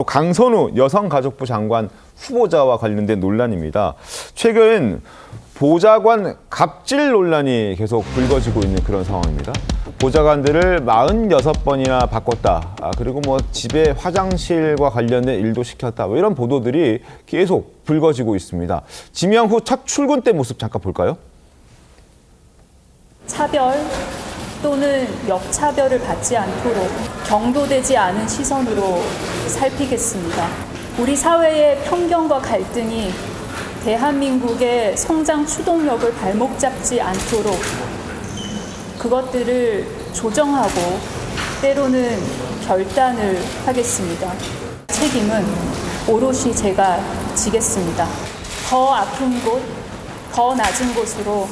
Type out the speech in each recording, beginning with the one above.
강선우 여성가족부 장관 후보자와 관련된 논란입니다. 최근 보좌관 갑질 논란이 계속 불거지고 있는 그런 상황입니다. 보좌관들을 46번이나 바꿨다. 그리고 뭐 집에 화장실과 관련된 일도 시켰다. 뭐 이런 보도들이 계속 불거지고 있습니다. 지명 후 첫 출근 때 모습 잠깐 볼까요? 차별 또는 역차별을 받지 않도록 경도되지 않은 시선으로 살피겠습니다. 우리 사회의 편견과 갈등이 대한민국의 성장 추동력을 발목 잡지 않도록 그것들을 조정하고 때로는 결단을 하겠습니다. 책임은 오롯이 제가 지겠습니다. 더 아픈 곳, 더 낮은 곳으로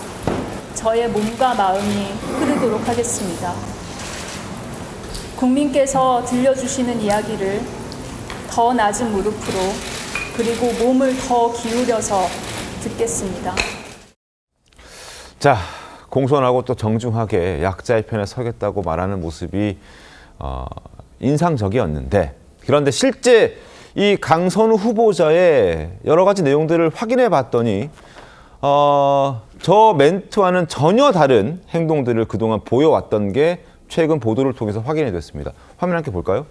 저의 몸과 마음이 흐르도록 하겠습니다. 국민께서 들려주시는 이야기를 더 낮은 무릎으로 그리고 몸을 더 기울여서 듣겠습니다. 자, 공손하고 또 정중하게 약자의 편에 서겠다고 말하는 모습이 인상적이었는데, 그런데 실제 이 강선우 후보자의 여러 가지 내용들을 확인해 봤더니 저 멘트와는 전혀 다른 행동들을 그동안 보여왔던 게 최근 보도를 통해서 확인이 됐습니다. 화면 함께 볼까요?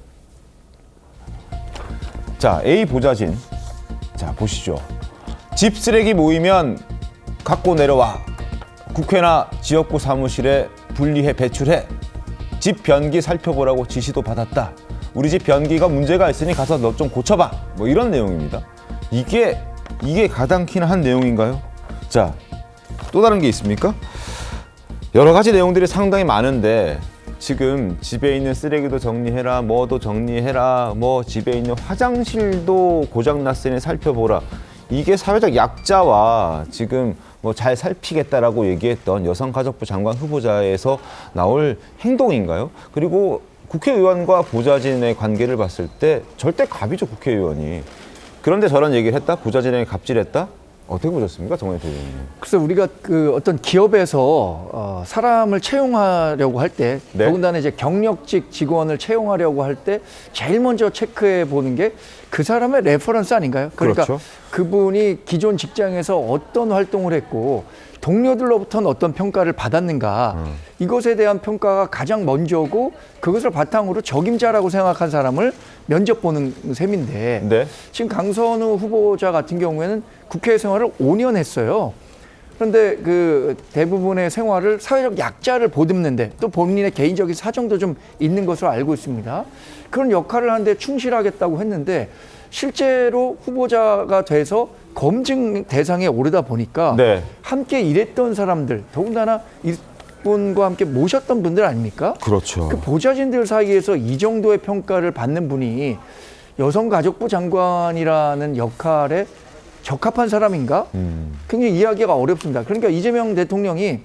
자, A 보좌진. 자, 보시죠. 집 쓰레기 모이면 갖고 내려와. 국회나 지역구 사무실에 분리해 배출해. 집 변기 살펴보라고 지시도 받았다. 우리 집 변기가 문제가 있으니 가서 너 좀 고쳐봐. 뭐 이런 내용입니다. 이게 가당키나 한 내용인가요? 자, 또 다른 게 있습니까? 여러 가지 내용들이 상당히 많은데 지금 집에 있는 쓰레기도 정리해라, 뭐도 정리해라, 뭐 집에 있는 화장실도 고장났으니 살펴보라. 이게 사회적 약자와 지금 뭐 잘 살피겠다라고 얘기했던 여성가족부 장관 후보자에서 나올 행동인가요? 그리고 국회의원과 보좌진의 관계를 봤을 때 절대 갑이죠, 국회의원이. 그런데 저런 얘기를 했다? 보좌진에게 갑질했다? 어떻게 보셨습니까, 정원희 대변인님? 글쎄, 우리가 그 어떤 기업에서 사람을 채용하려고 할 때, 네? 더군다나 이제 경력직 직원을 채용하려고 할 때 제일 먼저 체크해 보는 게 그 사람의 레퍼런스 아닌가요? 그러니까 그렇죠. 그분이 기존 직장에서 어떤 활동을 했고 동료들로부터는 어떤 평가를 받았는가, 이것에 대한 평가가 가장 먼저고 그것을 바탕으로 적임자라고 생각한 사람을 면접 보는 셈인데, 네. 지금 강선우 후보자 같은 경우에는 국회 생활을 5년 했어요. 그런데 그 대부분의 생활을 사회적 약자를 보듬는데 또 본인의 개인적인 사정도 좀 있는 것으로 알고 있습니다. 그런 역할을 하는데 충실하겠다고 했는데 실제로 후보자가 돼서 검증 대상에 오르다 보니까 네. 함께 일했던 사람들, 더군다나 이분과 함께 모셨던 분들 아닙니까? 그렇죠. 그 보좌진들 사이에서 이 정도의 평가를 받는 분이 여성가족부 장관이라는 역할에 적합한 사람인가? 굉장히 이해하기가 어렵습니다. 그러니까 이재명 대통령이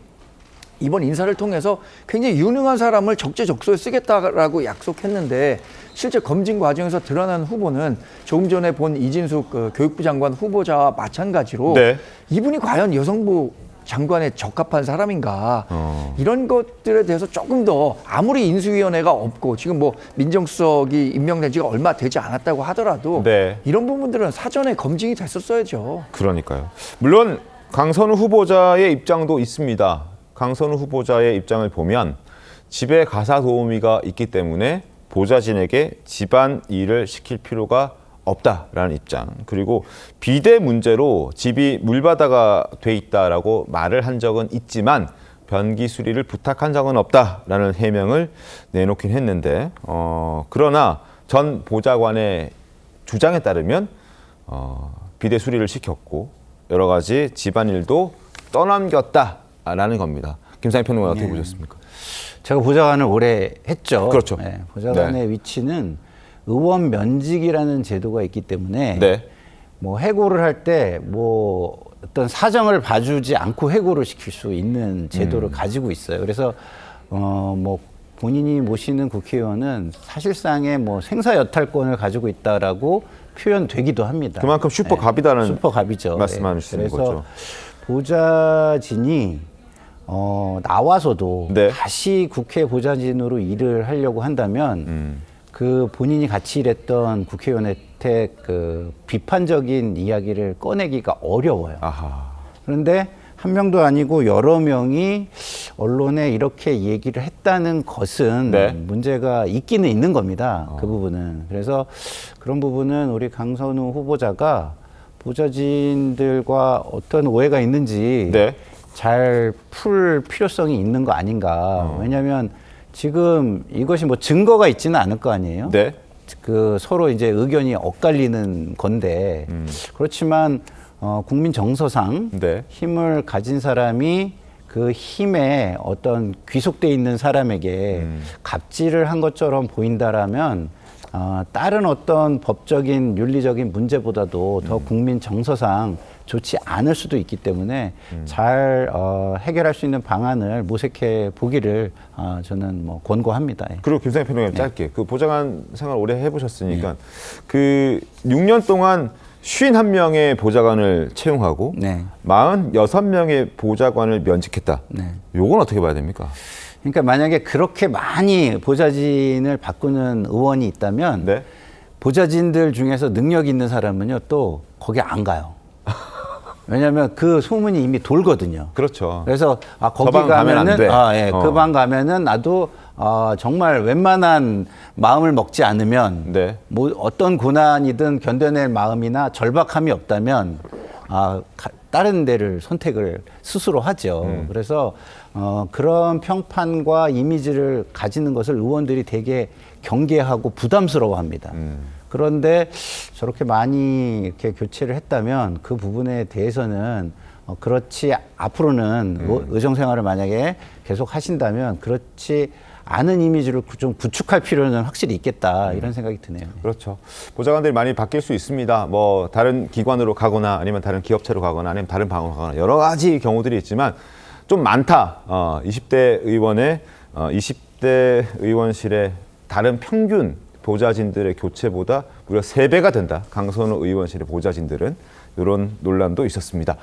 이번 인사를 통해서 굉장히 유능한 사람을 적재적소에 쓰겠다라고 약속했는데 실제 검증 과정에서 드러난 후보는 조금 전에 본 이진숙 교육부 장관 후보자와 마찬가지로 네. 이분이 과연 여성부 장관에 적합한 사람인가, 이런 것들에 대해서 조금 더, 아무리 인수위원회가 없고 지금 뭐 민정수석이 임명된 지가 얼마 되지 않았다고 하더라도 네. 이런 부분들은 사전에 검증이 됐었어야죠. 그러니까요. 물론 강선우 후보자의 입장도 있습니다. 강선우 후보자의 입장을 보면 집에 가사 도우미가 있기 때문에 보좌진에게 집안 일을 시킬 필요가 없다라는 입장, 그리고 비대 문제로 집이 물바다가 돼 있다라고 말을 한 적은 있지만 변기 수리를 부탁한 적은 없다라는 해명을 내놓긴 했는데, 그러나 전 보좌관의 주장에 따르면 비대 수리를 시켰고 여러 가지 집안일도 떠넘겼다라는 겁니다. 김상희 평론가 어떻게 보셨습니까? 제가 보좌관을 오래 했죠. 그렇죠. 네, 보좌관의 위치는 의원 면직이라는 제도가 있기 때문에 네. 뭐 해고를 할 때 뭐 어떤 사정을 봐주지 않고 해고를 시킬 수 있는 제도를 가지고 있어요. 그래서 뭐 본인이 모시는 국회의원은 사실상의 뭐 생사 여탈권을 가지고 있다라고 표현되기도 합니다. 그만큼 슈퍼갑이다는 슈퍼갑이죠. 말씀하시는 그래서 거죠. 보좌진이 나와서도 네. 다시 국회 보좌진으로 일을 하려고 한다면 그 본인이 같이 일했던 국회의원한테 그 비판적인 이야기를 꺼내기가 어려워요. 아하. 그런데 한 명도 아니고 여러 명이 언론에 이렇게 얘기를 했다는 것은 네. 문제가 있기는 있는 겁니다. 그 부분은. 그래서 그런 부분은 우리 강선우 후보자가 보좌진들과 어떤 오해가 있는지 네. 잘 풀 필요성이 있는 거 아닌가. 왜냐하면 지금 이것이 뭐 증거가 있지는 않을 거 아니에요. 네. 그 서로 이제 의견이 엇갈리는 건데 그렇지만 국민 정서상 네. 힘을 가진 사람이 그 힘에 어떤 귀속돼 있는 사람에게 갑질을 한 것처럼 보인다라면 다른 어떤 법적인 윤리적인 문제보다도 더 국민 정서상 좋지 않을 수도 있기 때문에 잘 해결할 수 있는 방안을 모색해 보기를 저는 뭐 권고합니다. 예. 그리고 김상현 평론가님 짧게 그 보좌관 생활 오래 해보셨으니까 그 6년 동안 51명의 보좌관을 채용하고 네. 46명의 보좌관을 면직했다. 네. 요건 어떻게 봐야 됩니까? 그러니까 만약에 그렇게 많이 보좌진을 바꾸는 의원이 있다면 네. 보좌진들 중에서 능력 있는 사람은요 또 거기 안 가요. 왜냐하면 그 소문이 이미 돌거든요. 그렇죠. 그래서 거기 저 방 가면 안 돼. 가면은 그 방 가면은 나도 정말 웬만한 마음을 먹지 않으면 네. 뭐 어떤 고난이든 견뎌낼 마음이나 절박함이 없다면 다른 데를 선택을 스스로 하죠. 그래서 그런 평판과 이미지를 가지는 것을 의원들이 되게 경계하고 부담스러워합니다. 그런데 저렇게 많이 이렇게 교체를 했다면 그 부분에 대해서는 그렇지 앞으로는 의정 생활을 만약에 계속 하신다면 그렇지 않은 이미지를 좀 구축할 필요는 확실히 있겠다 이런 생각이 드네요. 그렇죠. 보좌관들이 많이 바뀔 수 있습니다. 뭐 다른 기관으로 가거나 아니면 다른 기업체로 가거나 아니면 다른 방으로 가거나 여러 가지 경우들이 있지만 좀 많다. 20대 의원의 20대 의원실의 다른 평균 보좌진들의 교체보다 무려 3배가 된다. 강선우 의원실의 보좌진들은 이런 논란도 있었습니다.